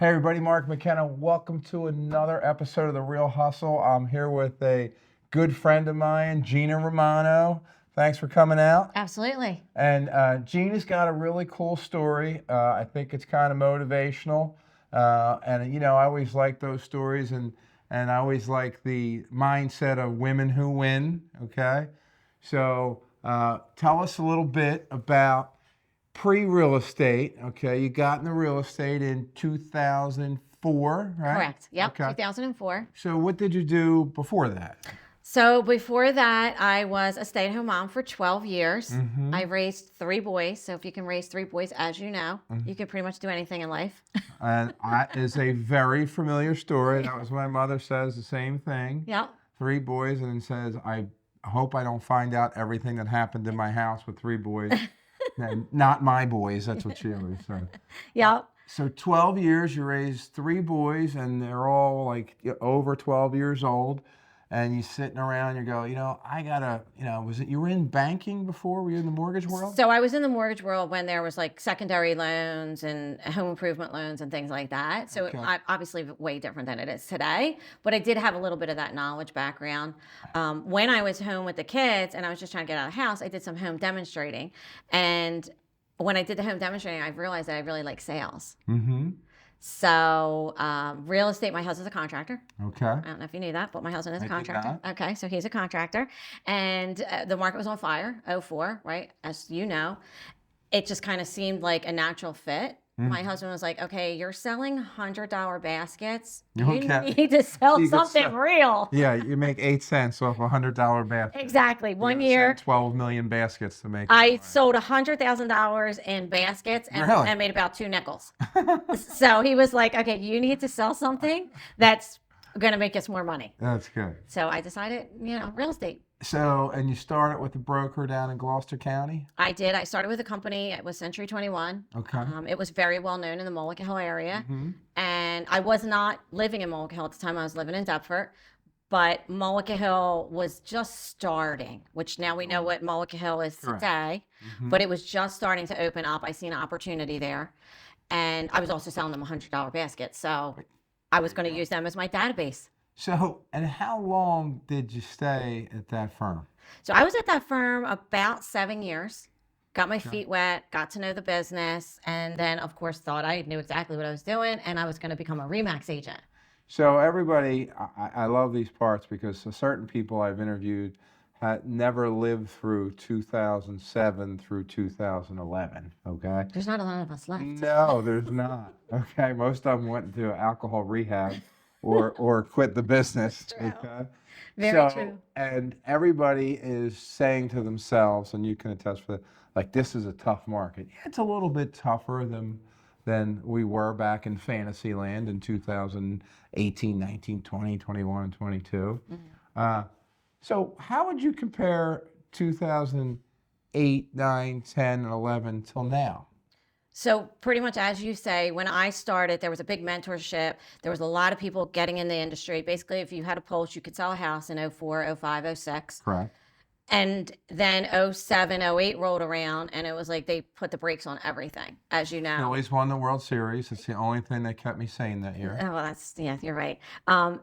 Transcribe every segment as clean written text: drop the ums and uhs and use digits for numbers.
Hey everybody, Mark McKenna. Welcome to another episode of The Real Hustle. I'm here with a good friend of mine, Gina Romano. Thanks for coming out. Absolutely. And Gina's got a really cool story. I think it's kind of motivational. And I always like those stories, and I always like the mindset of women who win, okay? So tell us a little bit about pre-real estate. Okay, you got into real estate in 2004, right? Correct. Yep. Okay. 2004. So what did you do before that? So before that, I was a stay-at-home mom for 12 years. Mm-hmm. I raised 3 boys. So if you can raise 3 boys, as you know, you can pretty much do anything in life. And that is a very familiar story. That was my mother says the same thing. Yep. 3 boys, and then says, I hope I don't find out everything that happened in my house with 3 boys. And not my boys, that's what she always said. Yep. So 12 years, you raised 3 boys, and they're all like over 12 years old. And you're sitting around, you go, I gotta, you were in banking before? Were you in the mortgage world? So I was in the mortgage world when there was like secondary loans and home improvement loans and things like that. So Okay. obviously way different than it is today. But I did have a little bit of that knowledge background. When I was home with the kids and I was just trying to get out of the house, I did some home demonstrating. And when I did the home demonstrating, I realized that I really like sales. Mm-hmm. So real estate, my husband's a contractor. Okay. I don't know if you knew that, but my husband is a I did contractor. not. Okay, so he's a contractor. And the market was on fire, '04, right? As you know. It just kind of seemed like a natural fit. My husband was like, okay, you're selling $100 baskets. You Okay. need to sell You could something sell- real. Yeah, you make 8 cents off a $100 basket. Exactly. One You year, send 12 million baskets to make. I sold $100,000 in baskets and, Really? and made about 2 nickels. So he was like, okay, you need to sell something that's going to make us more money. That's good. So I decided, real estate. So, and you started with a broker down in Gloucester County? I did. I started with a company. It was Century 21. Okay. It was very well known in the Mullica Hill area. Mm-hmm. And I was not living in Mullica Hill at the time. I was living in Deptford. But Mullica Hill was just starting, which now we know what Mullica Hill is Correct. today. Mm-hmm. But it was just starting to open up. I seen an opportunity there. And I was also selling them $100 baskets. So I was going to use them as my database. So, and how long did you stay at that firm? So I was at that firm about 7 years, got my feet wet, got to know the business, and then of course thought I knew exactly what I was doing and I was going to become a Remax agent. So everybody, I love these parts because certain people I've interviewed had never lived through 2007 through 2011, okay? There's not a lot of us left. No, there's not, okay? Most of them went into alcohol rehab or quit the business, True. okay? Very true. And everybody is saying to themselves, and you can attest for that, like, this is a tough market. Yeah, it's a little bit tougher than we were back in fantasy land in 2018, 19, 20, 21, and 22. Mm-hmm. So how would you compare 2008, 9, 10, and 11 till now? So pretty much as you say, when I started, there was a big mentorship. There was a lot of people getting in the industry. Basically, if you had a pulse, you could sell a house in '04, '05, '06. Correct. And then '07, '08 rolled around and it was like they put the brakes on everything, as you know. Phillies won the World Series. It's the only thing that kept me sane that year. Oh, well, yeah, you're right.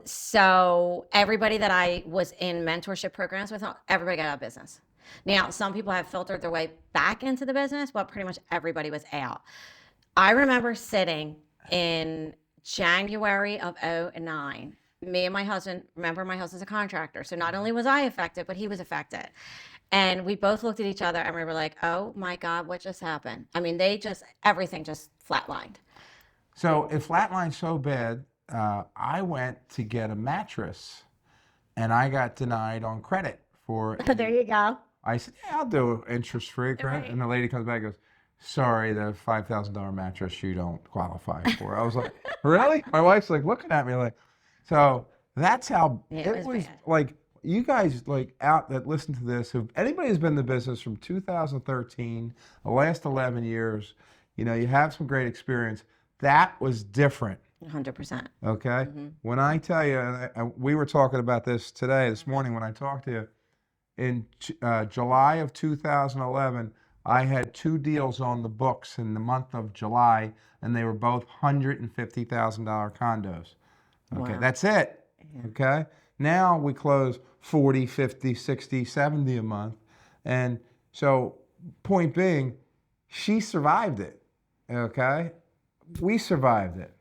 So everybody that I was in mentorship programs with, everybody got out of business. Now, some people have filtered their way back into the business, but pretty much everybody was out. I remember sitting in January of '09. Me and my husband, remember my husband's a contractor. So not only was I affected, but he was affected. And we both looked at each other and we were like, oh my God, what just happened? I mean, everything just flatlined. So if flatline's so bad, I went to get a mattress and I got denied on credit for. There you go. I said, yeah, I'll do interest-free credit. Right. And the lady comes back and goes, sorry, the $5,000 mattress you don't qualify for. I was like, really? My wife's like looking at me like, so that's how it was bad. like. You guys like out that listen to this, if anybody has been in the business from 2013, the last 11 years, you have some great experience. That was different. 100%. Okay. Mm-hmm. When I tell you, and we were talking about this this morning when I talked to you, in July of 2011, I had 2 deals on the books in the month of July, and they were both $150,000 condos. Okay, Wow. that's it. Okay, now we close 40, 50, 60, 70 a month. And so, point being, she survived it. Okay, we survived it.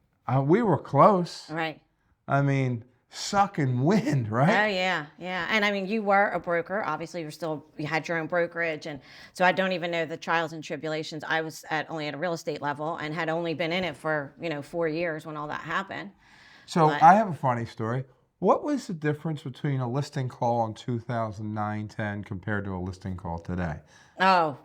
We were close. Right. I mean, sucking wind, right? Oh yeah, yeah. And I mean, you were a broker. Obviously, you had your own brokerage, and so I don't even know the trials and tribulations. I was only at a real estate level and had only been in it for 4 years when all that happened. So But I have a funny story. What was the difference between a listing call in 2009, 10 compared to a listing call today? oh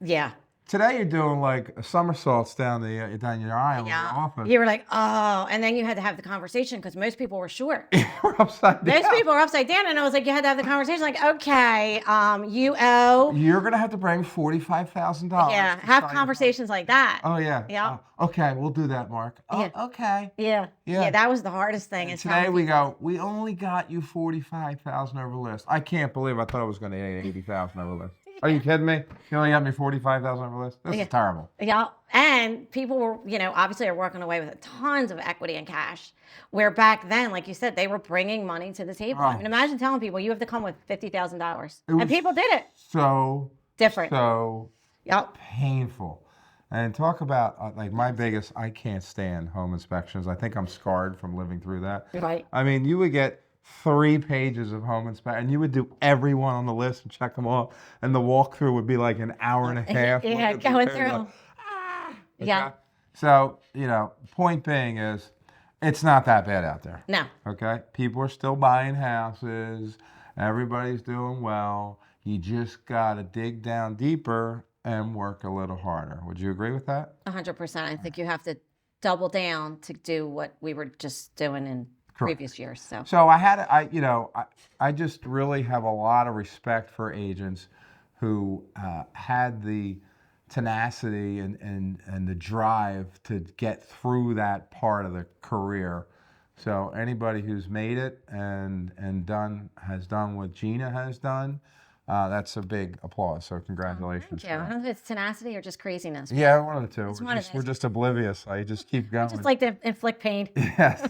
yeah, Today you're doing like somersaults down your aisle in your yeah. office. You were like, oh, and then you had to have the conversation because most people were short. We're upside Most down. people were upside down, and I was like, you had to have the conversation. Like, okay, you owe. You're gonna have to bring $45,000. Yeah, to have sell your home. conversations like that. Oh yeah. Yeah. Okay, we'll do that, Mark. Oh, Yeah. okay. Yeah. Yeah. Yeah, that was the hardest thing. And Is today telling we people. go. We only got you 45,000 over list. I can't believe I thought I was going to get 80,000 over list. Are you kidding me? You only got me 45,000 over list. This Yeah. is terrible. Yeah, and people were, obviously are working away with tons of equity and cash. Where back then, like you said, they were bringing money to the table. I mean, imagine telling people you have to come with $50,000, and was people did it. So Different. So Yep. painful. And talk about like my biggest. I can't stand home inspections. I think I'm scarred from living through that. Right. I mean, you would get 3 pages of home inspection, and you would do everyone on the list and check them off, and the walkthrough would be like an hour and a half. Yeah, looking going through, through. like, Yeah. okay? So, point being is, it's not that bad out there. No. Okay? People are still buying houses. Everybody's doing well. You just got to dig down deeper and work a little harder. Would you agree with that? 100%. I think you have to double down to do what we were just doing in previous years. So I just really have a lot of respect for agents who had the tenacity and the drive to get through that part of the career. So anybody who's made it and has done what Gina has done, that's a big applause. So congratulations. Thank you. I don't know if it's tenacity or just craziness. Yeah, one of the two. We're just oblivious. I just keep going. Just like to inflict pain. Yes.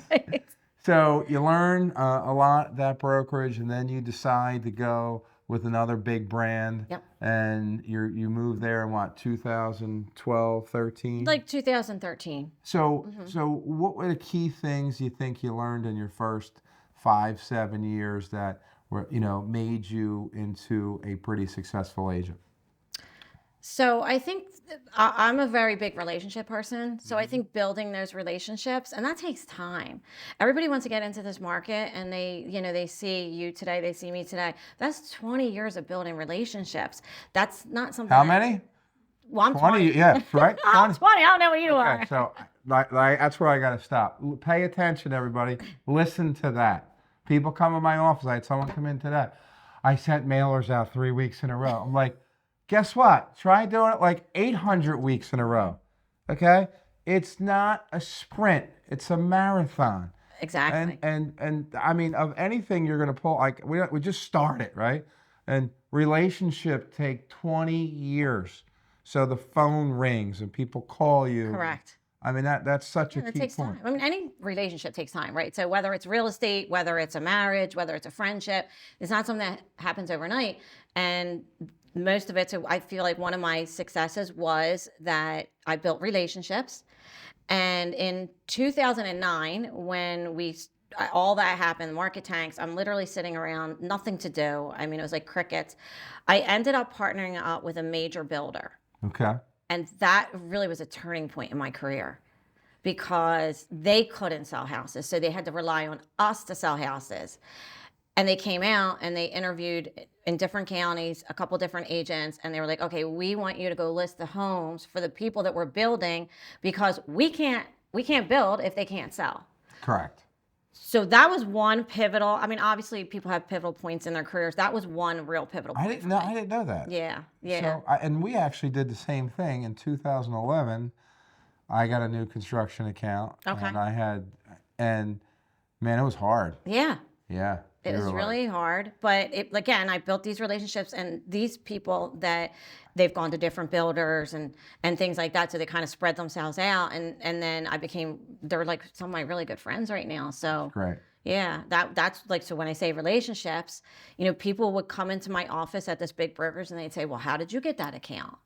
So you learn a lot at that brokerage, and then you decide to go with another big brand. Yep. And you moved there in what, 2012, 13? Like 2013. So what were the key things you think you learned in your first 5-7 years that were made you into a pretty successful agent? So I think I'm a very big relationship person. So I think building those relationships, and that takes time. Everybody wants to get into this market, and they see you today, they see me today. That's 20 years of building relationships. That's not something. How many? Well, I'm 20. Yeah, right? I'm 20. I don't know what you Okay, are. so that's where I got to stop. Pay attention, everybody. Listen to that. People come in my office. I had someone come in today. I sent mailers out 3 weeks in a row. I'm like, guess what? Try doing it like 800 weeks in a row. Okay? It's not a sprint. It's a marathon. Exactly. And I mean, of anything you're going to pull, like we just started, right? And relationships take 20 years. So the phone rings and people call you. Correct. I mean, that's such a It key takes point. time. I mean, any relationship takes time, right? So whether it's real estate, whether it's a marriage, whether it's a friendship, it's not something that happens overnight. And most of it, so I feel like one of my successes was that I built relationships. And in 2009, when all that happened, the market tanks, I'm literally sitting around, nothing to do. I mean, it was like crickets. I ended up partnering up with a major builder. Okay. And that really was a turning point in my career because they couldn't sell houses. So they had to rely on us to sell houses. And they came out and they interviewed in different counties, a couple different agents, and they were like, okay, we want you to go list the homes for the people that we're building because we can't build if they can't sell. Correct. So that was one pivotal. I mean, obviously people have pivotal points in their careers. That was one real pivotal point. I didn't know that. Yeah. So, and we actually did the same thing in 2011. I got a new construction account. Okay. And man, it was hard. Yeah. Yeah. It was You're like, really hard, but again, I built these relationships, and these people that they've gone to different builders and things like that, so they kind of spread themselves out, and then they're like some of my really good friends right now. So great. yeah, that's like, so when I say relationships, people would come into my office at this big burgers and they'd say, "Well, how did you get that account?"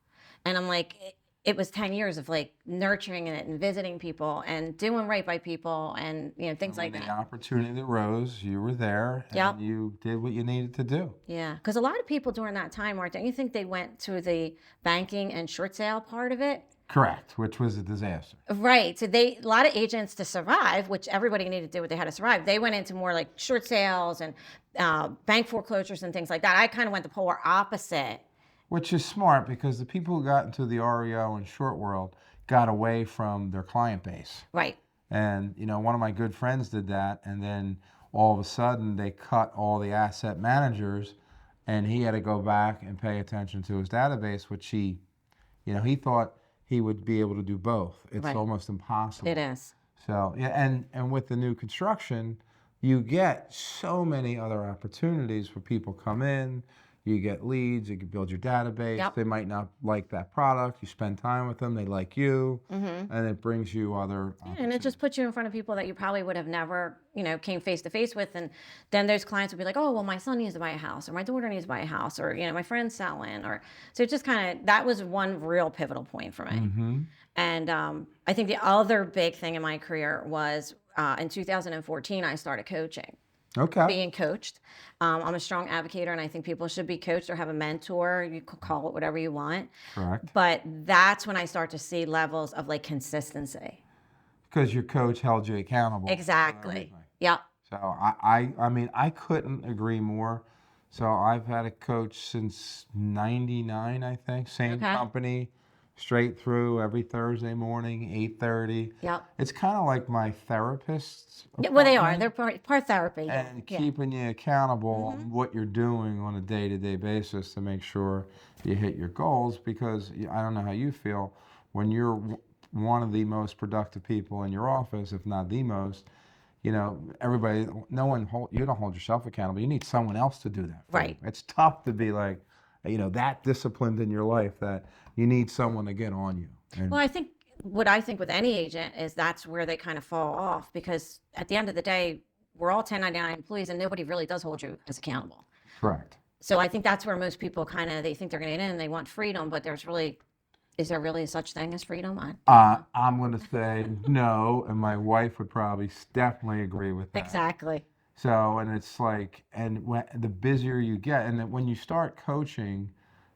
And I'm like, it was 10 years of like nurturing it and visiting people and doing right by people and things When like the that. opportunity arose, you were there Yep. and you did what you needed to do. Yeah, because a lot of people during that time, Mark, don't you think they went to the banking and short sale part of it? Correct, which was a disaster. Right. So a lot of agents to survive, which everybody needed to do what they had to survive. They went into more like short sales and bank foreclosures and things like that. I kind of went the polar opposite. Which is smart because the people who got into the REO and short world got away from their client base. Right. And, one of my good friends did that. And then all of a sudden they cut all the asset managers and he had to go back and pay attention to his database, which he thought he would be able to do both. It's Right. almost impossible. It is. So, yeah, and with the new construction, you get so many other opportunities for people come in. You get leads, you can build your database. Yep. They might not like that product. You spend time with them, they like you, Mm-hmm. and it brings you other And it just puts you in front of people that you probably would have never, came face to face with. And then those clients would be like, "Oh, well, my son needs to buy a house, or my daughter needs to buy a house, or, my friend's selling." So it just kind of, that was one real pivotal point for me. Mm-hmm. And I think the other big thing in my career was in 2014, I started coaching. Okay. Being coached. I'm a strong advocate, and I think people should be coached or have a mentor. You could call it whatever you want. Correct. But that's when I start to see levels of like consistency. Because your coach held you accountable. Exactly. Yep. So I mean, I couldn't agree more. So I've had a coach since '99, I think. Same Okay. company, straight through every Thursday morning, 8:30. Yep. It's kind of like my therapist's Yeah, well, they are. appointment, They're part therapy. and Yeah. keeping you accountable on what you're doing on a day-to-day basis to make sure you hit your goals. Because I don't know how you feel when you're one of the most productive people in your office, if not the most. Everybody, you don't hold yourself accountable. You need someone else to do that for Right. you. It's tough to be like, that disciplined in your life that you need someone to get on you. And Well, what I think with any agent is that's where they kind of fall off, because at the end of the day, we're all 1099 employees and nobody really does hold you as accountable. correct. So I think that's where most people they think they're going to get in and they want freedom, but is there really such thing as freedom? I'm going to say no, and my wife would probably definitely agree with that. Exactly. So, and it's like, and the busier you get, and then when you start coaching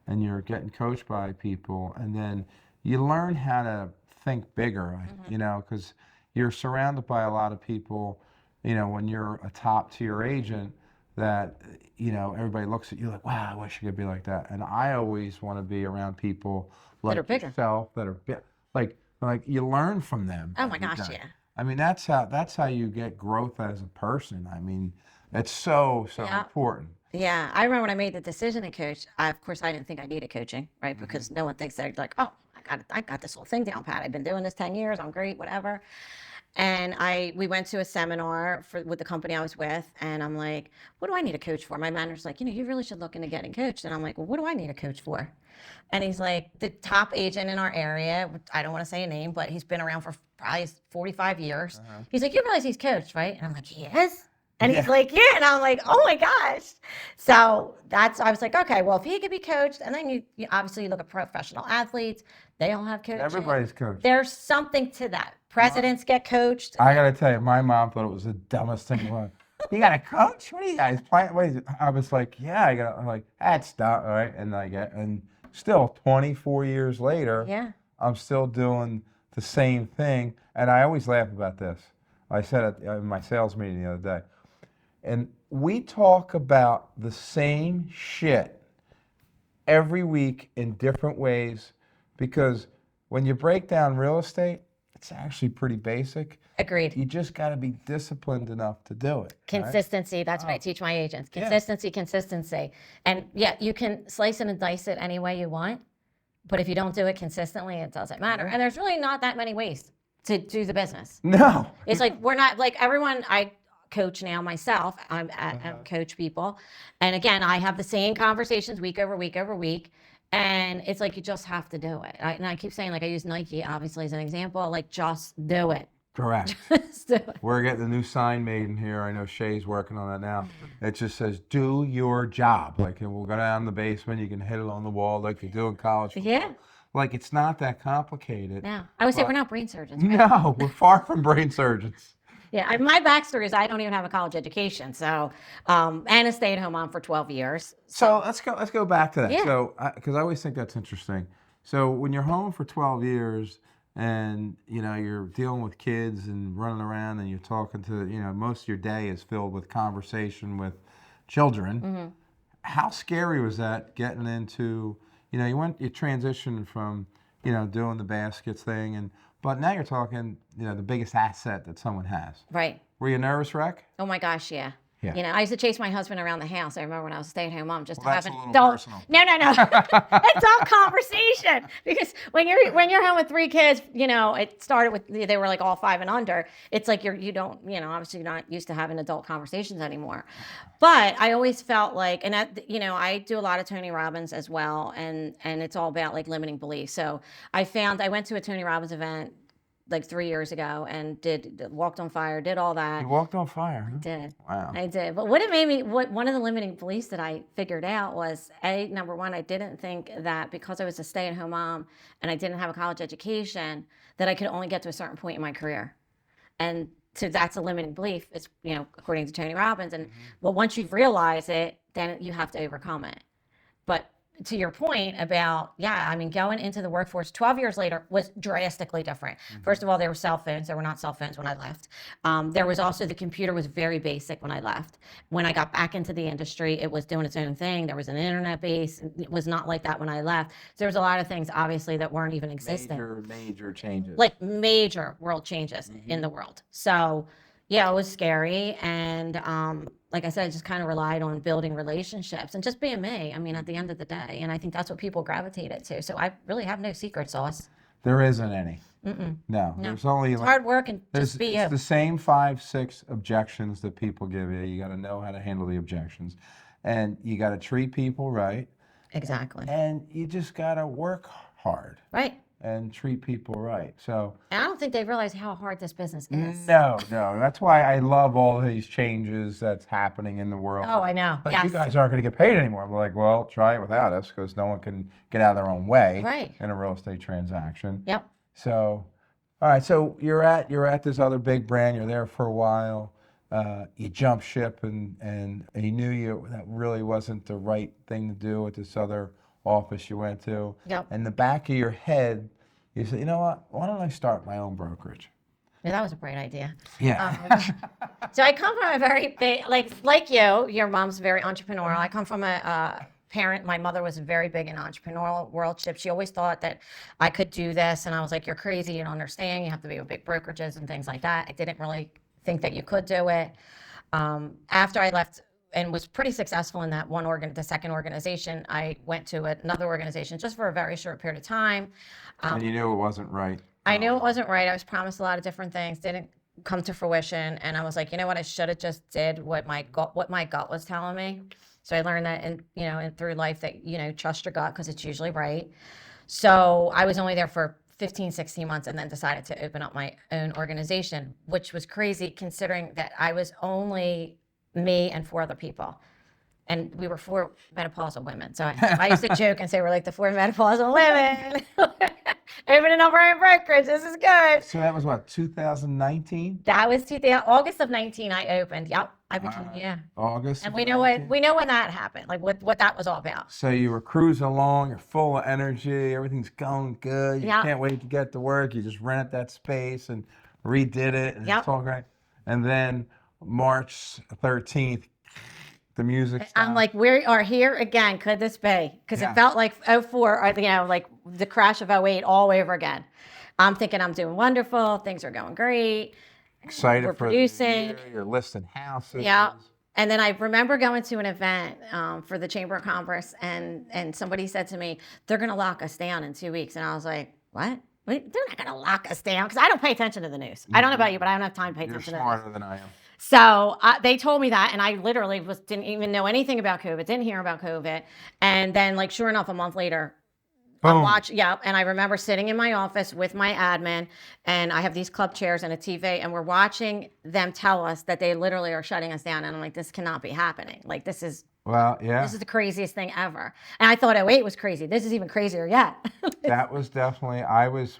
and you're getting coached by people, and then you learn how to think bigger, because you're surrounded by a lot of people, when you're a top tier agent that, everybody looks at you like, wow, I wish I could be like that. And I always want to be around people like That are bigger. yourself that are like you learn from them. Oh my every gosh, day. yeah. I mean, that's how you get growth as a person. I mean, it's so Yeah. important. Yeah. I remember when I made the decision to coach, of course, I didn't think I needed coaching, right? Because no one thinks they're like, "Oh, I got this whole thing down pat. I've been doing this 10 years. I'm great, whatever." And we went to a seminar with the company I was with, and I'm like, "What do I need a coach for?" My manager's like, "You really should look into getting coached." And I'm like, "Well, what do I need a coach for?" And he's like, "The top agent in our area, which I don't want to say a name, but he's been around for probably 45 years. He's like, "You realize he's coached, right?" And I'm like, "He is?" And he's Yeah. like, "Yeah." And I'm like, "Oh my gosh." So I was like, okay, well, if he could be coached, and then you obviously look at professional athletes, they all have coaching. Everybody's coached. There's something to that. Presidents get coached. I gotta tell you, my mom thought it was the dumbest thing. You got a coach? What are you guys playing? What is it? I was like, yeah, I got. I'm like, that's dumb, right? And still 24 years later, Yeah. I'm still doing the same thing. And I always laugh about this. I said it in my sales meeting the other day. And we talk about the same shit every week in different ways, because when you break down real estate, it's actually pretty basic. Agreed. You just got to be disciplined enough to do it. Right? Consistency. That's what I teach my agents. Yeah. Consistency. And yeah, you can slice it and dice it any way you want, but if you don't do it consistently, it doesn't matter. And there's really not that many ways to do the business. No. It's like we're not like everyone. I coach now myself. I coach people. And again, I have the same conversations week over week over week. And it's like, you just have to do it. And I keep saying, like, I use Nike obviously as an example, like, just do it. Correct. Just do it. We're getting a new sign made in here. I know Shay's working on that now. It just says, do your job. Like, and we'll go down in the basement. You can hit it on the wall like you do in college football. Yeah. Like, it's not that complicated. No. I would say But- we're not brain surgeons. Right? No, we're far from brain surgeons. Yeah, my backstory is I don't even have a college education, so and a stay-at-home mom for 12 years. So let's go back to that. Yeah. So because I always think that's interesting. So when you're home for 12 years and you're dealing with kids and running around and you're talking to most of your day is filled with conversation with children. How scary was that getting into you transitioned from doing the baskets thing but now you're talking the biggest asset that someone has. Right. Were you a nervous wreck? Oh my gosh, yeah. Yeah. I used to chase my husband around the house. I remember when I was a stay-at-home mom, just to Well, have that's an a little adult. personal. No. It's all conversation because when you're home with 3 kids, it started with they were like all 5 and under. It's like you don't obviously you're not used to having adult conversations anymore. But I always felt like, and I do a lot of Tony Robbins as well, and it's all about like limiting beliefs. So I went to a Tony Robbins event like 3 years ago and walked on fire, did all that. You walked on fire. Huh? Did. Wow. I did. But one of the limiting beliefs that I figured out was number one, I didn't think that because I was a stay-at-home mom and I didn't have a college education, that I could only get to a certain point in my career. And so that's a limiting belief. It's, according to Tony Robbins. And well, once you realize it, then you have to overcome it. But to your point about, going into the workforce 12 years later was drastically different. First of all, there were cell phones. There were not cell phones when I left. There was also, the computer was very basic when I left. When I got back into the industry, it was doing its own thing. There was an internet base. It was not like that when I left. So there was a lot of things, obviously, that weren't even existing. Major changes. Like major world changes in the world. So yeah, it was scary. And like I said, I just kind of relied on building relationships and just being me. I mean, at the end of the day. And I think that's what people gravitated to. So I really have no secret sauce. There isn't any. No. There's only It's hard work and just be you. It's the same 5-6 objections that people give you. You got to know how to handle the objections. And you got to treat people right. Exactly. And you just got to work hard. Right. And treat people right. So And I don't think they realize how hard this business is. no. That's why I love all these changes that's happening in the world. Oh, I know. But Yes. you guys aren't going to get paid anymore. We're like, well, try it without us because no one can get out of their own way Right. in a real estate transaction. Yep. So, all right. So you're at this other big brand. You're there for a while. You jump ship, and you knew that really wasn't the right thing to do at this other office you went to. Yep. In the back of your head, you said, you know what? Why don't I start my own brokerage? Yeah, that was a great idea. Yeah. So I come from a very big, like you, your mom's very entrepreneurial. I come from a parent, my mother was very big in entrepreneurial world. She always thought that I could do this. And I was like, you're crazy. You don't understand. You have to be with big brokerages and things like that. I didn't really think that you could do it. After I left and was pretty successful in that the second organization, I went to another organization just for a very short period of time. And you knew it wasn't right. I knew it wasn't right. I was promised a lot of different things, didn't come to fruition. And I was like, you know what? I should have just did what my gut was telling me. So I learned that and through life that, trust your gut because it's usually right. So I was only there for 15, 16 months and then decided to open up my own organization, which was crazy considering that I was only me and 4 other people. And we were 4 menopausal women. So I used to joke and say we're like the 4 menopausal women. Opening up our own brokerage. This is good. So that was what, 2019? That was August of 19. I opened. Yep. Yeah. August. And of we know 19? when that happened. Like what that was all about. So you were cruising along. You're full of energy. Everything's going good. You Yep. can't wait to get to work. You just rented that space and redid it, and Yep. it's all great. And then March 13th, the music stopped. I'm like, we are here again. Could this be? Because Yeah. it felt like 04, or, like the crash of 08 all over again. I'm thinking I'm doing wonderful. Things are going great. Excited we're for producing. the year. You're listing houses. Yeah. And then I remember going to an event for the Chamber of Commerce, and somebody said to me, they're going to lock us down in 2 weeks. And I was like, what? They're not going to lock us down because I don't pay attention to the news. I don't know about you, but I don't have time to pay You're attention to the news. smarter than I am. So they told me that, and I literally didn't even know anything about COVID, didn't hear about COVID. And then, like, sure enough, a month later, Boom. and I remember sitting in my office with my admin, and I have these club chairs and a TV, and we're watching them tell us that they literally are shutting us down. And I'm like, this cannot be happening. Like, this is Well, yeah. the craziest thing ever. And I thought '08 was crazy. This is even crazier yet. That was definitely.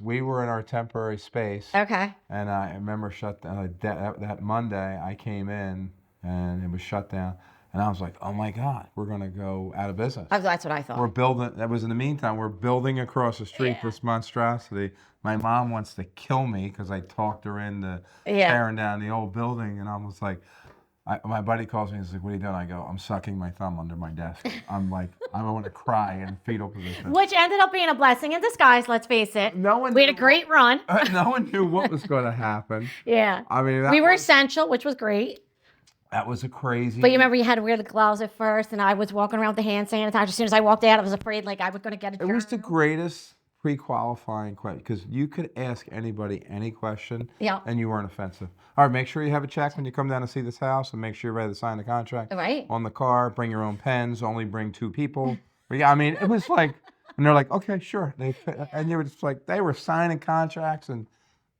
We were in our temporary space. Okay. And I remember that Monday I came in and it was shut down. And I was like, oh my God, we're going to go out of business. That's what I thought. We're building, that was in the meantime, we're building across the street this monstrosity. My mom wants to kill me because I talked her into tearing down the old building. And I was like, my buddy calls me and he's like, what are you doing? I go, I'm sucking my thumb under my desk. I'm like, I want to cry in fetal position. Which ended up being a blessing in disguise, let's face it. No one We had a great run. No one knew what was going to happen. Yeah. I mean, we were essential, which was great. That was a crazy. But you remember you had to wear the gloves at first, and I was walking around with the hand sanitizer. As soon as I walked out, I was afraid like I was going to get a germ. It was the greatest pre-qualifying question because you could ask anybody any question and you weren't offensive. All right, make sure you have a check when you come down to see this house and make sure you're ready to sign the contract. Right. On the car, bring your own pens, only bring 2 people. I mean, it was like, and they're like, okay, sure. And you were just like, they were signing contracts and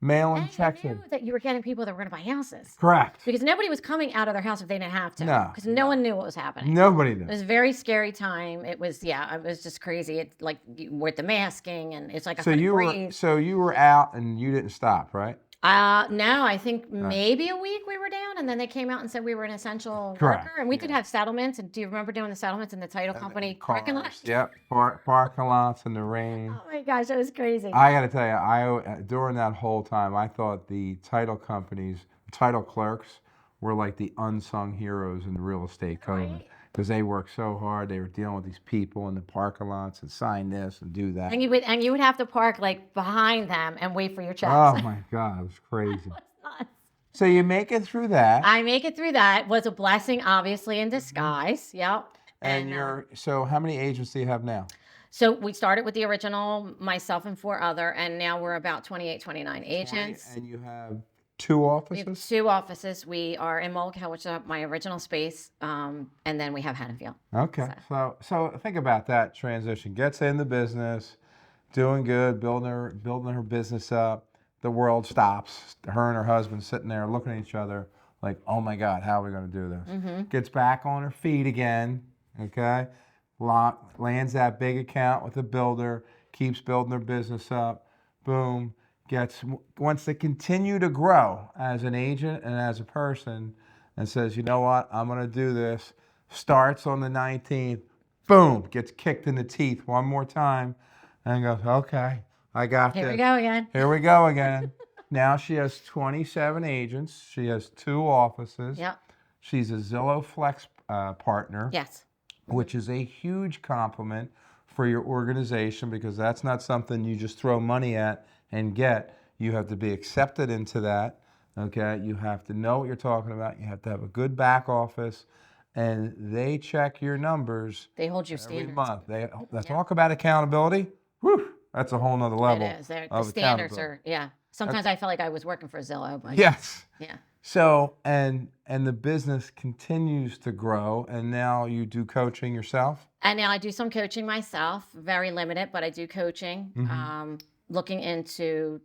mailing checks I in. knew that you were getting people that were going to buy houses. Correct. Because nobody was coming out of their house if they didn't have to. No. Because no one knew what was happening. Nobody It did. was a very scary time. It was, it was just crazy. It like with the masking, and it's like I So couldn't you breathe. were out and you didn't stop, right? No, I think maybe a week we were down, and then they came out and said we were an essential worker, and we could have settlements. And do you remember doing the settlements in the title company parking lot? Yep, parking lots in the rain. Oh my gosh, it was crazy. I got to tell you, during that whole time, I thought the title companies, title clerks, were like the unsung heroes in the real estate code. Because they worked so hard, they were dealing with these people in the parking lots and sign this and do that. And you would have to park like behind them and wait for your checks. Oh my God, it was crazy. So you make it through that. I make it through that. Was a blessing, obviously, in disguise. Yep. And so how many agents do you have now? So we started with the original, myself and 4 other, and now we're about 28, 29 agents. And you have 2 offices? We have 2 offices. We are in Mullica Hill, which is my original space, and then we have Haddonfield. Okay, so think about that transition. Gets in the business, doing good, building her business up. The world stops. Her and her husband sitting there looking at each other like, oh my God, how are we going to do this? Gets back on her feet again, okay? Lands that big account with a builder, keeps building her business up, boom. Wants to continue to grow as an agent and as a person, and says, you know what, I'm going to do this. Starts on the 19th, boom, gets kicked in the teeth one more time, and goes, okay, I got this. Here we go again. Here we go again. Now she has 27 agents. She has 2 offices. Yep. She's a Zillow Flex partner. Yes. Which is a huge compliment for your organization because that's not something you just throw money at and get. You have to be accepted into that, okay? You have to know what you're talking about. You have to have a good back office, and they check your numbers. They hold you every standards. month. Let's talk about accountability. Whew, that's a whole nother level. It is. The standards are, Sometimes I felt like I was working for Zillow. But yes. Yeah. So, and the business continues to grow, and now you do coaching yourself? And now I do some coaching myself, very limited, but I do coaching, looking into,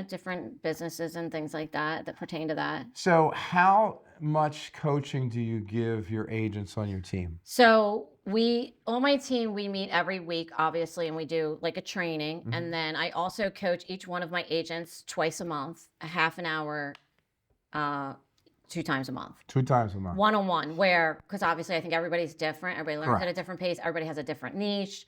different businesses and things like that pertain to that. So how much coaching do you give your agents on your team? So on my team, we meet every week, obviously, and we do like a training. And then I also coach each one of my agents twice a month, a half an hour, 2 times a month. 2 times a month. One-on-one, because obviously I think everybody's different. Everybody learns at a different pace. Everybody has a different niche.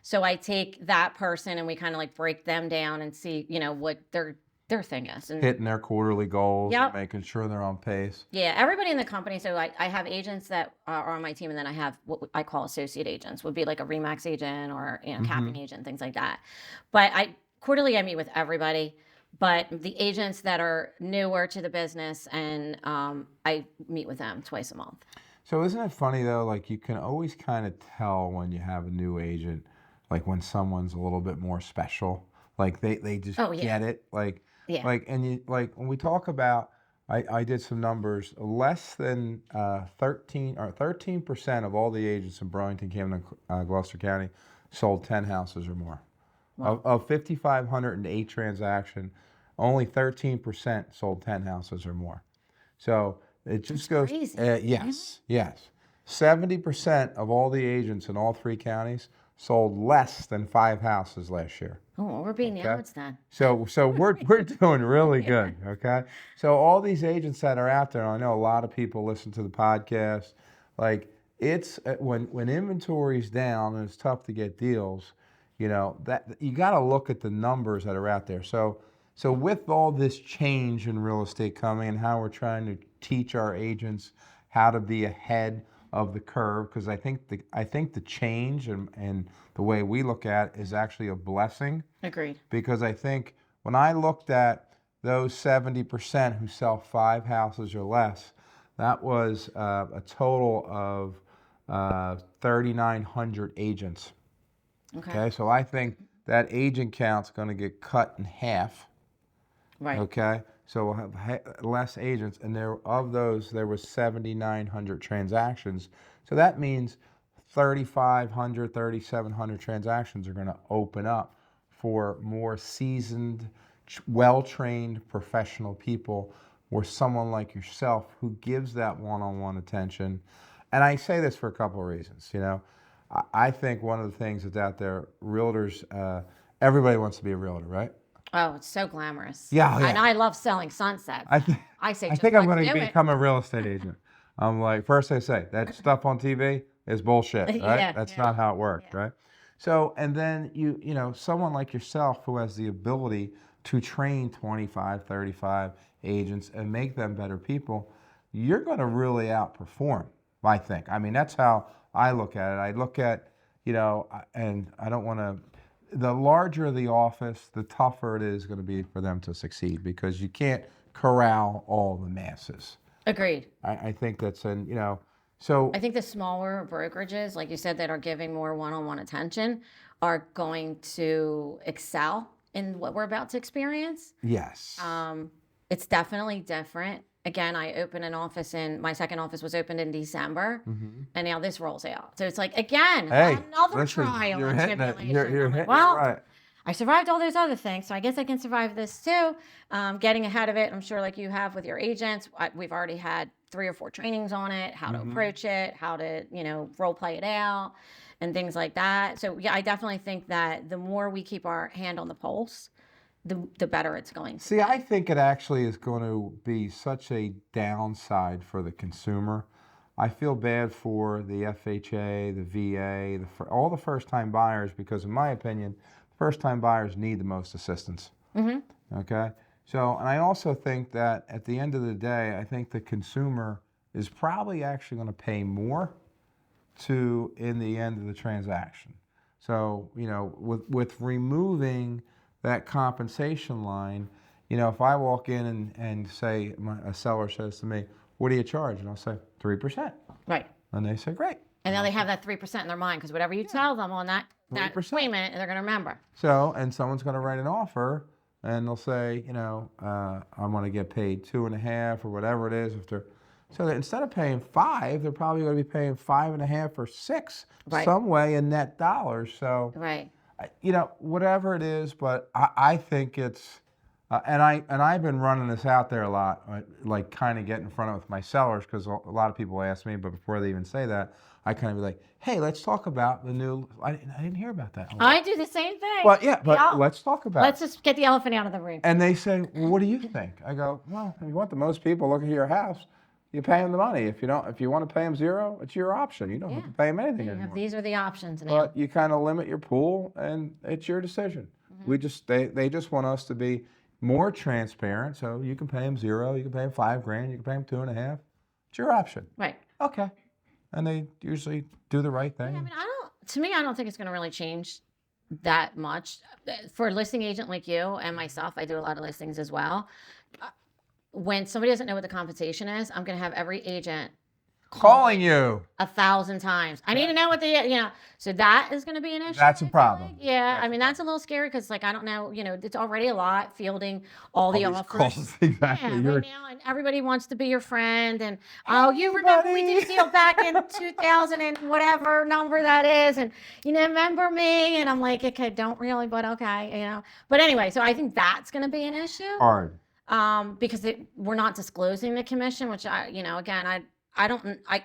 So I take that person and we kind of like break them down and see, what their thing is. And hitting their quarterly goals, and making sure they're on pace. yeah, everybody in the company. So I have agents that are on my team, and then I have what I call associate agents, would be like a Remax agent or capping agent, things like that. But quarterly I meet with everybody. But the agents that are newer to the business, and I meet with them twice a month. So isn't it funny though, like you can always kind of tell when you have a new agent, like when someone's a little bit more special. Like they just Oh, yeah. get it. Yeah. And you like when we talk about, I did some numbers. Less than 13% of all the agents in Burlington, Camden, Gloucester County sold 10 houses or more. Wow. Of 5,508 transactions, only 13% sold 10 houses or more. So it just That's goes, crazy. yes. 70% of all the agents in all three counties sold less than 5 houses last year. Oh, well, we're beating the Okay. odds then. So we're doing really good. Okay. So all these agents that are out there, I know a lot of people listen to the podcast. Like it's when inventory's down and it's tough to get deals, that you got to look at the numbers that are out there. So with all this change in real estate coming and how we're trying to teach our agents how to be ahead of the curve, because I think the change and the way we look at it is actually a blessing. Agreed. Because I think when I looked at those 70% who sell 5 houses or less, that was a total of 3,900 agents. Okay, so I think that agent count's going to get cut in half. Right. Okay, so we'll have less agents, and of those there was 7,900 transactions. So that means 3,500, 3,700 transactions are going to open up for more seasoned, well-trained professional people, or someone like yourself who gives that one-on-one attention. And I say this for a couple of reasons. I think one of the things that's out there, realtors, everybody wants to be a realtor, right? Oh, it's so glamorous. Yeah, And I love selling sunsets. I say, I just think I'm let's going to do it. become a real estate agent. I'm like, first I say, that stuff on TV is bullshit, right? Yeah, That's yeah, not how it works, yeah. right? So, and then someone like yourself who has the ability to train 25, 35 agents and make them better people, you're going to really outperform, I think. I mean, that's how I look at it. I look at, and I don't want to, the larger the office, the tougher it is going to be for them to succeed because you can't corral all the masses. Agreed. I think that's so. I think the smaller brokerages, like you said, that are giving more one-on-one attention are going to excel in what we're about to experience. Yes. It's definitely different. Again, I opened an office my second office was opened in December, and now this rolls out. So it's like, again, Hey, another listen, trial you're and hitting it. tribulation. You're I'm like, hitting well, it right. I survived all those other things, so I guess I can survive this too. Getting ahead of it, I'm sure like you have with your agents, we've already had 3 or 4 trainings on it, how to approach it, how to, role play it out and things like that. So yeah, I definitely think that the more we keep our hand on the pulse, the better it's going to See, I think it actually is going to be such a downside for the consumer. I feel bad for the FHA, the VA, all the first-time buyers because, in my opinion, first-time buyers need the most assistance. Okay? So, and I also think that at the end of the day, I think the consumer is probably actually going to pay more in the end of the transaction. So, with removing that compensation line, if I walk in and say, a seller says to me, what do you charge? And I'll say 3%. Right. And they say, great. And now they have that 3% in their mind because whatever you tell them on that 3%. payment, they're going to remember. So, and someone's going to write an offer and they'll say, I want to get paid 2.5 or whatever it is. So that instead of paying 5, they're probably going to be paying 5.5 or 6 some way in net dollars. So, right. Whatever it is, but I think it's, and I've been running this out there a lot, like kind of get in front of it with my sellers because a lot of people ask me, but before they even say that, I kind of be like, hey, let's talk about the new. I didn't hear about that. I do the same thing. Well, yeah, but let's talk about. Let's just get the elephant out of the room. And they say, well, what do you think? I go, well, if you want the most people looking at your house, you pay them the money. If you want to pay them 0, it's your option. You don't have to pay them anything anymore. These are the options now. But you kind of limit your pool, and it's your decision. They just want us to be more transparent, so you can pay them 0, you can pay them $5,000, you can pay them 2.5. It's your option. Right. Okay. And they usually do the right thing. Yeah, I don't think it's going to really change that much. For a listing agent like you and myself, I do a lot of listings as well. When somebody doesn't know what the compensation is, I'm going to have every agent calling you. 1,000 times. I need to know what so that is going to be an issue. That's a I feel problem. like. Yeah. That's I mean, that's a little scary because, like, I don't know, it's already a lot fielding all the these offers. calls, exactly. Yeah, You're right now, and everybody wants to be your friend. And, oh, you remember we did a deal back in 2000 and whatever number that is. And, remember me? And I'm like, okay, don't really, but okay, But anyway, so I think that's going to be an issue. hard. Because we're not disclosing the commission, which again,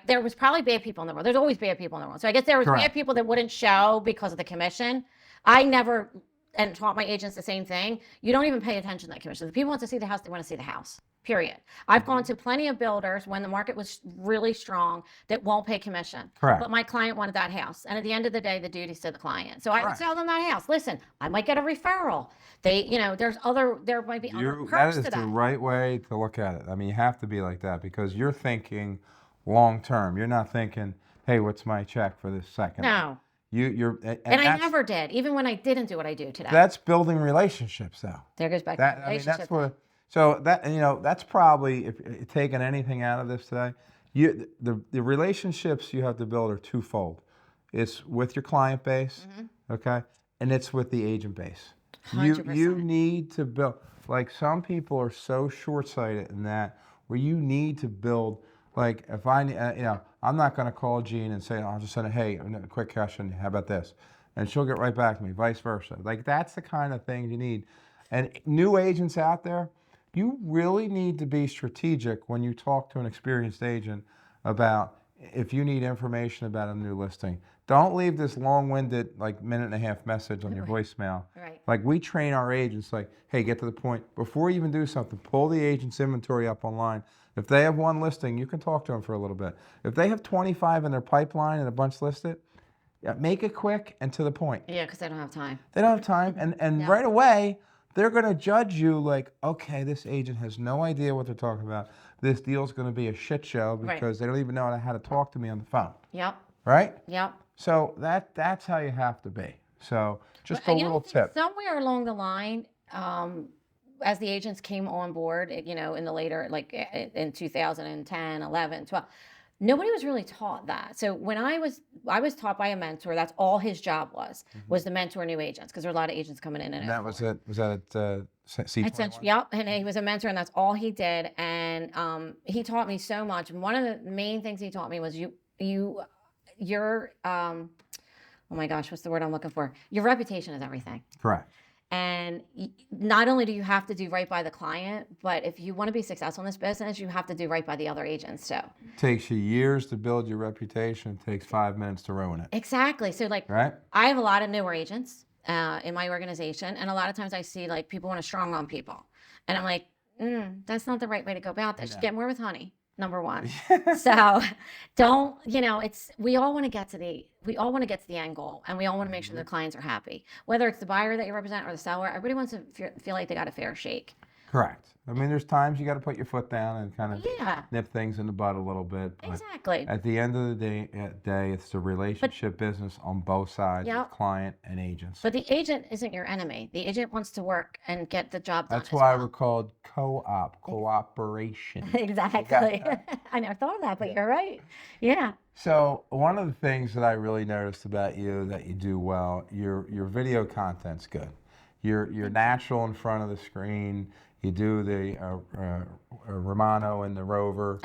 there was probably bad people in the world. There's always bad people in the world. So I guess there was Correct. bad people that wouldn't show because of the commission. I never, and taught my agents the same thing. You don't even pay attention to that commission. If people want to see the house, they want to see the house. Period. I've gone to plenty of builders when the market was really strong that won't pay commission. Correct. But my client wanted that house. And at the end of the day, the duty's to the client. So I would Correct. sell them that house. Listen, I might get a referral. There might be other perks That to is the that. right way to look at it. I mean, you have to be like that because you're thinking long term. You're not thinking, hey, what's my check for this second? No. And I never did, even when I didn't do what I do today. That's building relationships, though. There goes back That to I mean, relationship. that's what. So that that's probably if you're taking anything out of this today, the relationships you have to build are twofold. It's with your client base, okay, and it's with the agent base. 100%. You need to build. Like some people are so short-sighted in that where you need to build. Like if I'm not going to call Gina and say I'll just send hey, a quick question. How about this? And she'll get right back to me. Vice versa. Like that's the kind of thing you need. And new agents out there, you really need to be strategic when you talk to an experienced agent about if you need information about a new listing. Don't leave this long-winded, like minute-and-a-half message on your voicemail. Right. Like we train our agents, like, hey, get to the point. Before you even do something, pull the agent's inventory up online. If they have one listing, you can talk to them for a little bit. If they have 25 in their pipeline and a bunch listed, make it quick and to the point. Yeah, because they don't have time. They don't have time, and right away, they're going to judge you like, okay, this agent has no idea what they're talking about. This deal's going to be a shit show because they don't even know how to talk to me on the phone. Yep. Right? Yep. So that's how you have to be. So just a little tip. Somewhere along the line, as the agents came on board, in the later, like in 2010, 11, 12, nobody was really taught that. So when I was taught by a mentor. That's all his job was to mentor new agents because there are a lot of agents coming in. And that was it. Was that at C21? Yep, and he was a mentor, and that's all he did. And he taught me so much. And one of the main things he taught me was your oh my gosh, what's the word I'm looking for? Your reputation is everything. Correct. And not only do you have to do right by the client, but if you want to be successful in this business, you have to do right by the other agents too. It takes you years to build your reputation. It takes 5 minutes to ruin it. Exactly. So right? I have a lot of newer agents in my organization, and a lot of times I see like people want to strong on people, and I'm like, that's not the right way to go about this. Get more with honey. Number one. So don't, we all want to get to the end goal, and we all want to make sure the clients are happy. Whether it's the buyer that you represent or the seller, everybody wants to feel like they got a fair shake. Correct. I mean, there's times you got to put your foot down and kind of nip things in the bud a little bit. But exactly. At the end of the day, it's the relationship business on both sides, with client and agents. But the agent isn't your enemy. The agent wants to work and get the job done. That's why we're called cooperation. Exactly. I never thought of that, but you're right. Yeah. So one of the things that I really noticed about you that you do well, your video content's good. You're natural in front of the screen. You do the Romano and the Rover.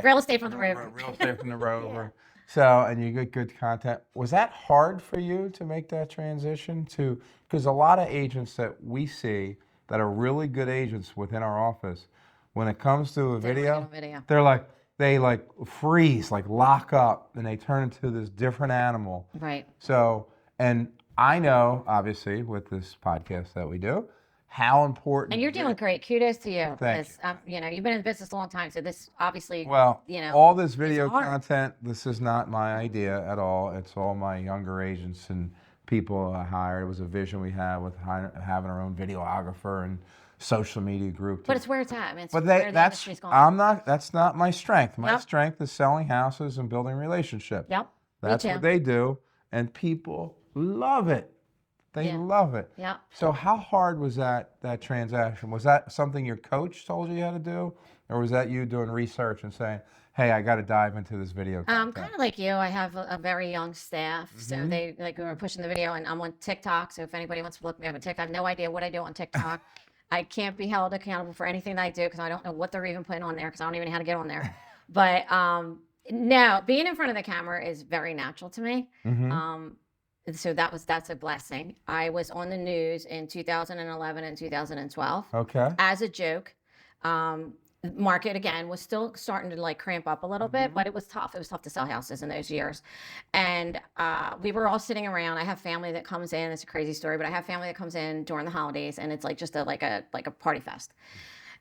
Real estate from the Rover. Real estate from the Rover. So, and you get good content. Was that hard for you to make that transition to? Because a lot of agents that we see that are really good agents within our office, when it comes to a video, they freeze, like lock up, and they turn into this different animal. Right. So, and I know, obviously, with this podcast that we do, how important. And you're doing great. Kudos to you. Thank you. You've been in business a long time, so this obviously. Well, all this video content, this is not my idea at all. It's all my younger agents and people I hired. It was a vision we had with having our own videographer and social media group. But it's where it's at. I mean, it's but where the industry's going. That's not my strength. My strength is selling houses and building relationships. Yep. That's what they do, and people love it. They love it. Yeah. So how hard was that transaction? Was that something your coach told you how to do? Or was that you doing research and saying, hey, I got to dive into this video content? Kind of like you, I have a very young staff, so Mm-hmm. they like we were pushing the video, and I'm on TikTok. So if anybody wants to look me up on TikTok, I have no idea what I do on TikTok. I can't be held accountable for anything that I do because I don't know what they're even putting on there because I don't even know how to get on there. But no, being in front of the camera is very natural to me. Mm-hmm. And so that's a blessing. I was on the news in 2011 and 2012 Okay. as a joke. Market again was still starting to like cramp up a little bit, but it was tough. It was tough to sell houses in those years. And we were all sitting around. I have family that comes in. It's a crazy story, but I have family that comes in during the holidays, and it's like just like a party fest.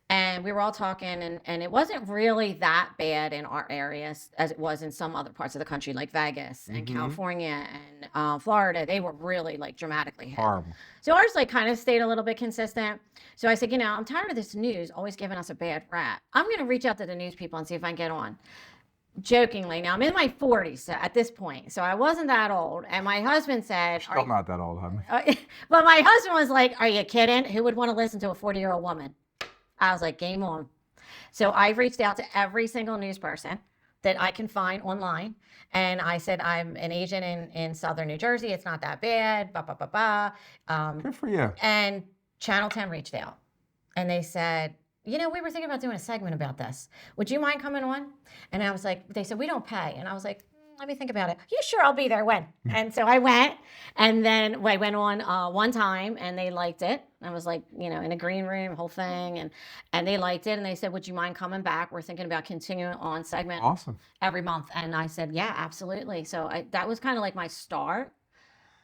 And we were all talking, and it wasn't really that bad in our areas as it was in some other parts of the country, like Vegas and California and Florida. They were really like dramatically hit. Horrible. So ours like kind of stayed a little bit consistent. So I said, I'm tired of this news always giving us a bad rap. I'm going to reach out to the news people and see if I can get on. Jokingly, now I'm in my 40s at this point, so I wasn't that old. And my husband said, Still not that old, honey. but my husband was like, "Are you kidding? Who would want to listen to a 40-year-old woman?" I was like, game on. So I reached out to every single news person that I can find online. And I said, I'm an agent in Southern New Jersey. It's not that bad. Bah, bah, bah, bah. Good for you. And Channel 10 reached out. And they said, we were thinking about doing a segment about this. Would you mind coming on? And I was like, they said, we don't pay. And I was like, let me think about it. Yeah, sure, I'll be there. When? And so I went, and then I went on one time, and they liked it. I was like, in a green room, whole thing, and they liked it, and they said, would you mind coming back? We're thinking about continuing on segment Awesome. every month. And I said, yeah, absolutely. So that was kind of like my start.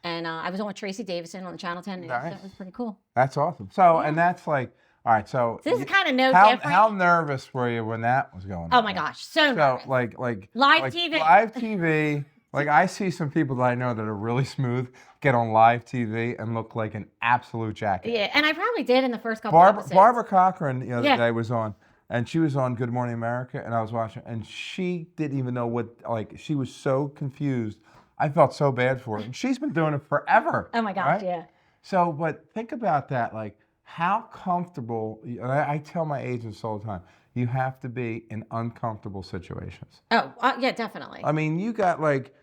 And I was on with Tracy Davison on the Channel 10 News. Nice. That was pretty cool. That's awesome. So, and that's like, all right, so. This is kind of no how, different. How nervous were you when that was going on? Oh my gosh, so nervous. like Live TV. Live TV. Like I see some people that I know that are really smooth get on live TV and look like an absolute jackass. Yeah, and I probably did in the first couple episodes. Barbara Cochran the other day was on, and she was on Good Morning America, and I was watching, and she didn't even know what, like, she was so confused. I felt so bad for her. And she's been doing it forever. Oh my gosh, right? yeah. So, but think about that, like how comfortable, and I tell my agents all the time, you have to be in uncomfortable situations. Oh, yeah, definitely. I mean, you got like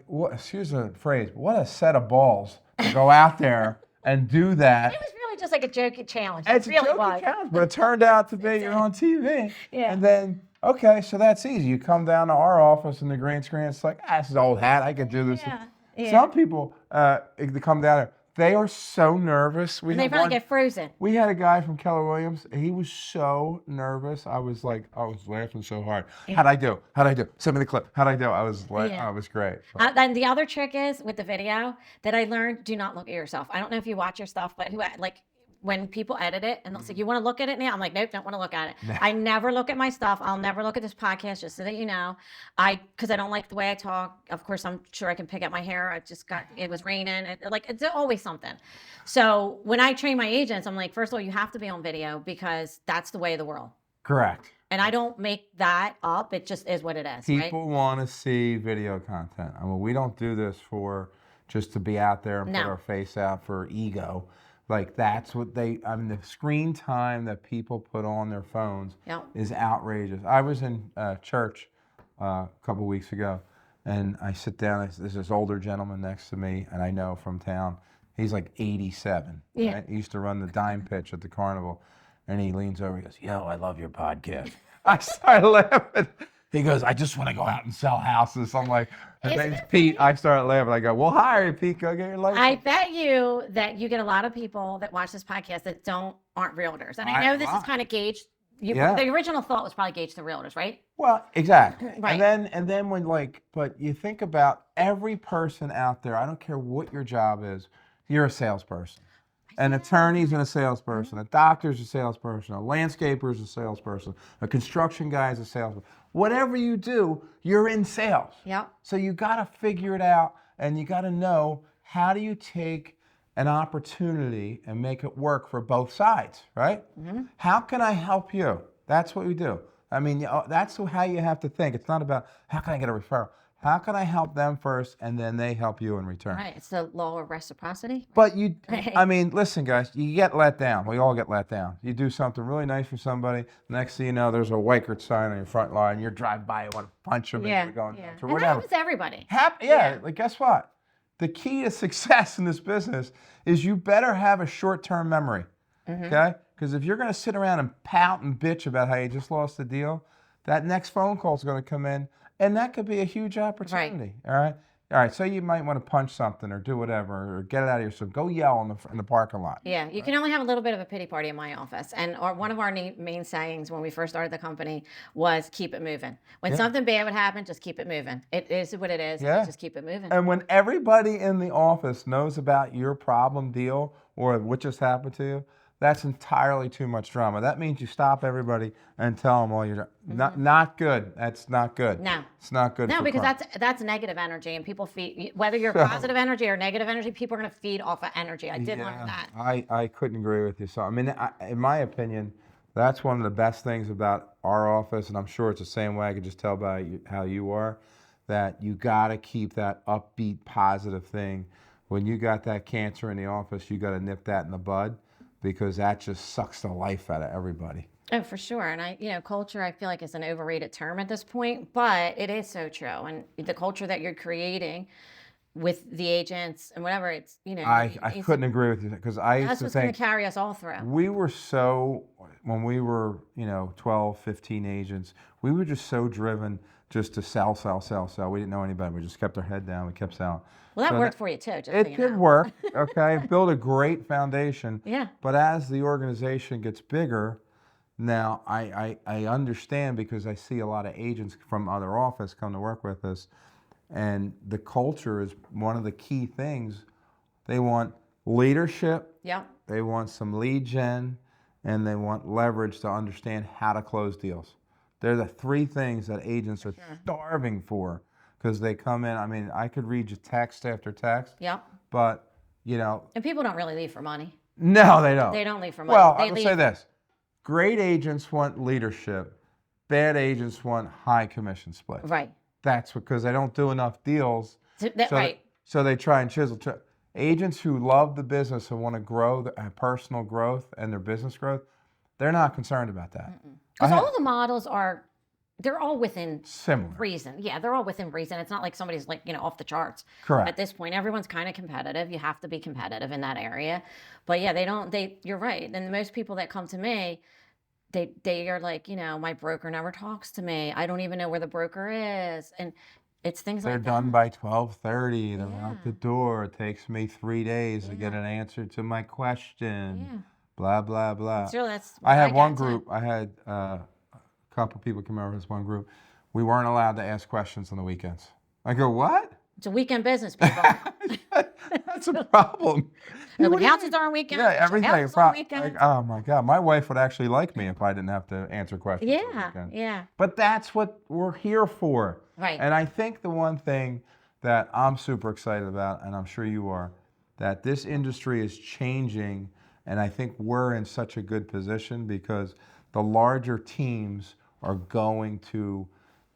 what? Excuse the phrase. What a set of balls to go out there and do that. It was really just like a joking challenge. It's really a joking challenge, but it turned out to be you're on TV. Yeah. And then so that's easy. You come down to our office in the green screen. It's like, this is old hat. I can do this. Yeah. Some people they come down there. They are so nervous. They probably get frozen. We had a guy from Keller Williams. He was so nervous. I was laughing so hard. Yeah. How'd I do? Send me the clip. How'd I do? I was like, it was great. And the other trick is with the video that I learned: do not look at yourself. I don't know if you watch your stuff, but when people edit it and they'll say, you want to look at it now? I'm like, nope, don't want to look at it. Nah. I never look at my stuff. I'll never look at this podcast, just so that you know. Because I don't like the way I talk. Of course, I'm sure I can pick up my hair. It was raining. It's always something. So when I train my agents, I'm like, first of all, you have to be on video because that's the way of the world. Correct. And I don't make that up. It just is what it is. People want to see video content. I mean, we don't do this for just to be out there and put our face out for ego. Like that's what the screen time that people put on their phones is outrageous. I was in church a couple weeks ago, and I sit down. There's this older gentleman next to me, and I know from town. He's like 87. Yeah. Right? He used to run the dime pitch at the carnival, and he leans over. He goes, "Yo, I love your podcast." I started laughing. He goes, "I just want to go out and sell houses." I'm like, his name's Pete. I started laughing. I go, "Well, hire Pete. Go get your license." I bet you that you get a lot of people that watch this podcast that aren't realtors. And I know this is kind of gauged. The original thought was probably gauged to realtors, right? Well, exactly. Right. And then when but you think about every person out there, I don't care what your job is, you're a salesperson. An attorney's a salesperson, a doctor's a salesperson, a landscaper's a salesperson, a construction guy's a salesperson. Whatever you do, you're in sales. Yep. So you got to figure it out, and you got to know how do you take an opportunity and make it work for both sides, right? Mm-hmm. How can I help you? That's what we do. I mean, that's how you have to think. It's not about how can I get a referral. How can I help them first, and then they help you in return? Right. It's the law of reciprocity. But I mean, listen, guys, you get let down. We all get let down. You do something really nice for somebody. Next thing you know, there's a Weichert sign on your front line. You're driving by, you want to punch them, and Yeah. you're going Yeah. nuts or And that whatever. happens to everybody. Yeah, like guess what? The key to success in this business is you better have a short-term memory, okay? Because if you're going to sit around and pout and bitch about how you just lost the deal, that next phone call is going to come in, and that could be a huge opportunity. All right. All right. So you might want to punch something or do whatever or get it out of your system. Go yell in the parking lot. Yeah, you can only have a little bit of a pity party in my office. And one of our main sayings when we first started the company was keep it moving. When something bad would happen, just keep it moving. It is what it is. Yeah. Just keep it moving. And when everybody in the office knows about your problem deal or what just happened to you, that's entirely too much drama. That means you stop everybody and tell them all you're not good. That's not good. No. It's not good. No, for because crime. that's negative energy, and people feed, whether you're positive energy or negative energy, people are going to feed off of energy. I did learn that. I couldn't agree with you. So I mean, in my opinion, that's one of the best things about our office, and I'm sure it's the same way. I could just tell by how you are, that you got to keep that upbeat, positive thing. When you got that cancer in the office, you got to nip that in the bud, because that just sucks the life out of everybody. Oh, for sure. And culture, I feel like is an overrated term at this point, but it is so true. And the culture that you're creating with the agents and whatever, I couldn't agree with you, because I used that's to what's going think to carry us all through. we were so, when we were 12, 15 agents, we were just so driven just to sell, sell, sell, sell. We didn't know anybody. We just kept our head down. We kept selling. Well, that So worked for you too. Just so It you did know. work, okay? Build a great foundation. Yeah. But as the organization gets bigger, now I understand, because I see a lot of agents from other office come to work with us, and the culture is one of the key things. They want leadership, Yeah. they want some lead gen, and they want leverage to understand how to close deals. They're the three things that agents are starving for, because they come in. I mean, I could read you text after text, Yeah. but And people don't really leave for money. no, they don't. They don't leave for money. Well, They I will leave. say this. Great agents want leadership. Bad agents want high commission splits. Right. That's because they don't do enough deals. Right. So they try and chisel. Agents who love the business and want to grow, have personal growth and their business growth, they're not concerned about that. Because all the models they're all within Similar. reason. Yeah, they're all within reason. It's not like somebody's like, off the charts. Correct. At this point, everyone's kind of competitive. You have to be competitive in that area. But yeah, you're right. And most people that come to me, they are like, my broker never talks to me. I don't even know where the broker is. And it's things They're like that. done by 12:30. They're Yeah. out the door. It takes me 3 days to get an answer to my question. Yeah. Blah, blah, blah. So that's I had one got to. group. I had a couple people come over to this one group. We weren't allowed to ask questions on the weekends. I go, what? It's a weekend business, people. That's a problem. Nobody houses are on weekends. Yeah, everything. Houses on weekends. Oh my God, my wife would actually like me if I didn't have to answer questions. on the Yeah, weekend. yeah. But that's what we're here for. Right. And I think the one thing that I'm super excited about, and I'm sure you are, that this industry is changing, and I think we're in such a good position because the larger teams are going to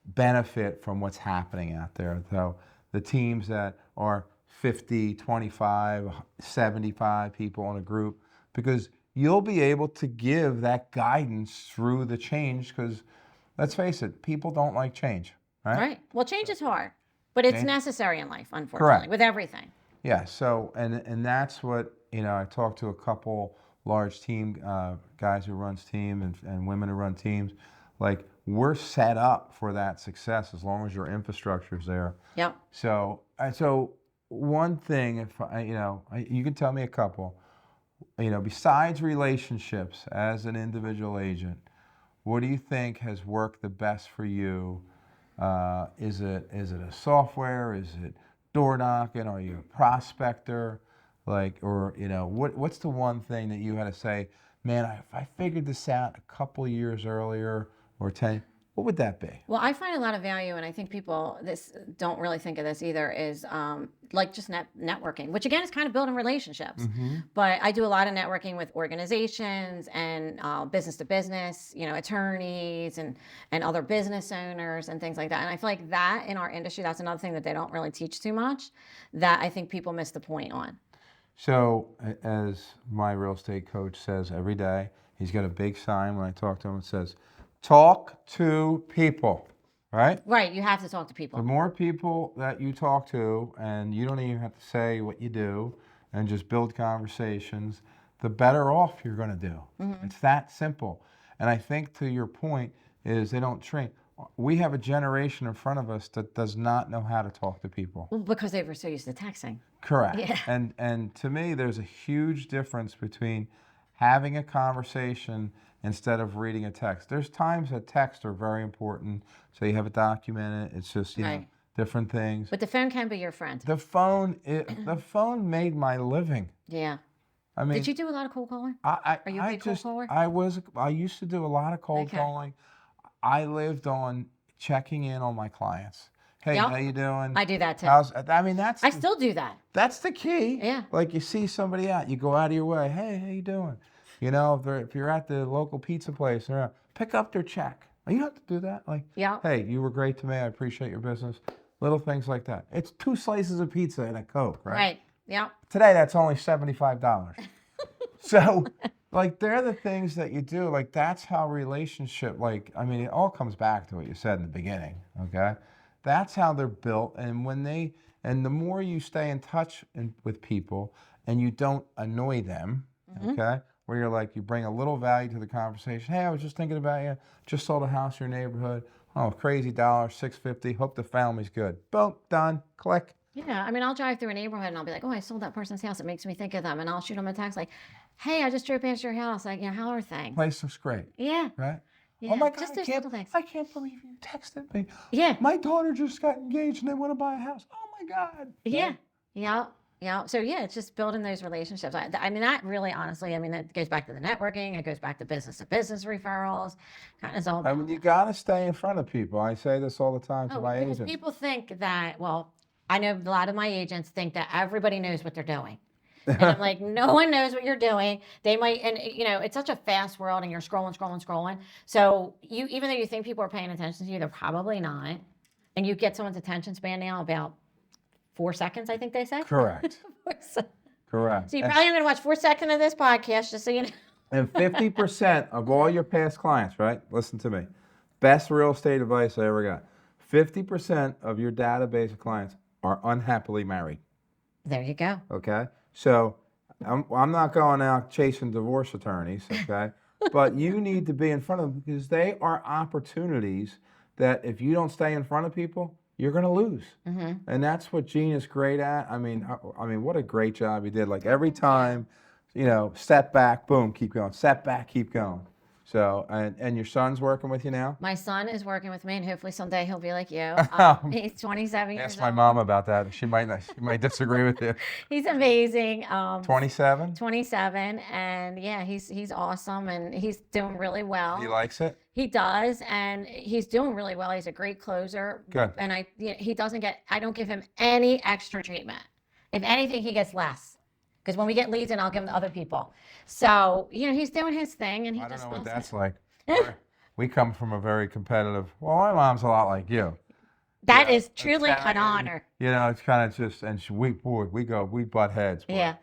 benefit from what's happening out there. So the teams that are 50, 25, 75 people in a group, because you'll be able to give that guidance through the change, because let's face it, people don't like change, right? Right. Well, change is hard, but it's Change- necessary in life, unfortunately, Correct. with everything. Yeah, so, and that's what, I talked to a couple large team guys who runs team and women who run teams. Like, we're set up for that success as long as your infrastructure is there. Yep. So one thing, if you can tell me a couple, besides relationships as an individual agent, what do you think has worked the best for you? Is it a software? Is it door knocking? Are you a prospector? What's the one thing that you had to say, man, if I figured this out a couple years earlier or 10, what would that be? Well, I find a lot of value, and I think people this don't really think of this either. Is like just networking, which again is kind of building relationships. Mm-hmm. But I do a lot of networking with organizations and business to business, attorneys and other business owners and things like that. And I feel like that in our industry, that's another thing that they don't really teach too much. That I think people miss the point on. So, as my real estate coach says every day, he's got a big sign when I talk to him. It says, "Talk to people," right? Right, you have to talk to The people. more people that you talk to, and you don't even have to say what you do, and just build conversations, the better off you're going to do. It's that simple. And I think to your point is they don't train. We have a generation in front of us that does not know how to talk to people. Well, because they were so used to texting. Correct. Yeah. And to me, there's a huge difference between having a conversation instead of reading a text. There's times that texts are very important, so you have it documented. It's just Right. different things. But the phone can be your friend. The phone made my living. Yeah. I mean, Did you do a lot of cold calling? I Are you a big cold caller? I used to do a lot of cold Okay. calling. I lived on checking in on my clients. Hey, Yep. how you doing? I do that too. I mean, I still do that. that's the key. Yeah. Like you see somebody out, you go out of your way. Hey, how you doing? If you're at the local pizza place, pick up their check. You don't have to do that. Like, Yeah. hey, you were great to me. I appreciate your business. Little things like that. It's 2 slices of pizza and a Coke, right? Right. Yeah. Today, that's only $75. So, like, they're the things that you do. Like, that's how relationship, it all comes back to what you said in the beginning, okay? That's how they're built. And the more you stay in touch with people and you don't annoy them, okay? Where you're like, you bring a little value to the conversation. Hey, I was just thinking about you. Just sold a house in your neighborhood. Oh, crazy dollar, $650. Hope the family's good. Boom, done. Click. Yeah. I mean, I'll drive through a neighborhood and I'll be like, oh, I sold that person's house. It makes me think of them. And I'll shoot them a text like, hey, I just drove past your house. Like, how are things? Place looks great, Yeah. right? Yeah. Oh my God, Just those little things. I can't believe you texted me. Yeah. My daughter just got engaged and they want to buy a house. Oh my God. Yeah. Yeah. Yeah. So yeah, it's just building those relationships. I mean, that really, honestly, it goes back to the networking. It goes back to business referrals. Kind of all. I mean, you got to stay in front of people. I say this all the time to my Because agents. people think that, well, I know a lot of my agents think that everybody knows what they're doing. And I'm like, no one knows what you're doing. They might, and it's such a fast world and you're scrolling. So even though you think people are paying attention to you, they're probably not. And you get someone's attention span now about 4 seconds, I think they said. Correct. 4 seconds. Correct. So you probably are going to watch 4 seconds of this podcast, just so you know. And 50% of all your past clients, right? Listen to me. Best real estate advice I ever got. 50% of your database of clients are unhappily married. There you go. Okay? So I'm not going out chasing divorce attorneys, okay? But you need to be in front of them because they are opportunities that if you don't stay in front of people, you're going to lose. And that's what Gina's great at. I mean, what a great job he did. Like every time, step back, boom, keep going. Step back, keep going. So, and your son's working with you now? My son is working with me, and hopefully someday he'll be like you. He's 27 years Ask my old. mom about that. She might disagree with you. He's amazing. 27? 27, and yeah, he's awesome, and he's doing really well. He likes it? He does, and he's doing really well. He's a great closer. Good. And I don't give him any extra treatment. If anything, he gets less. Because when we get leads in, I'll give them to other people. So, he's doing his thing, and he I don't just know what loves that's it. like. We come from a very competitive, well, my mom's a lot like you. That is truly an Italian, honor. It's kind of just, and we butt heads. Boy, Yeah.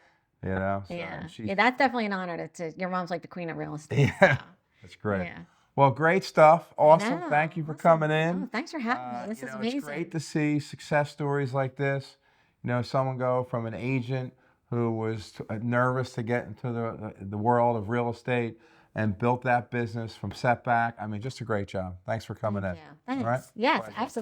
So Yeah. she's- Yeah, that's definitely an honor your mom's like the queen of real estate. Yeah. That's great. Yeah. Well, great stuff. Awesome. know. Thank you for Awesome. coming in. Oh, thanks for having me. This is amazing. It's great to see success stories like this. Someone go from an agent who was nervous to get into the world of real estate and built that business from setback. I mean, just a great job. Thanks for coming in. Yeah. Thanks. All right? Yes, Pleasure. absolutely.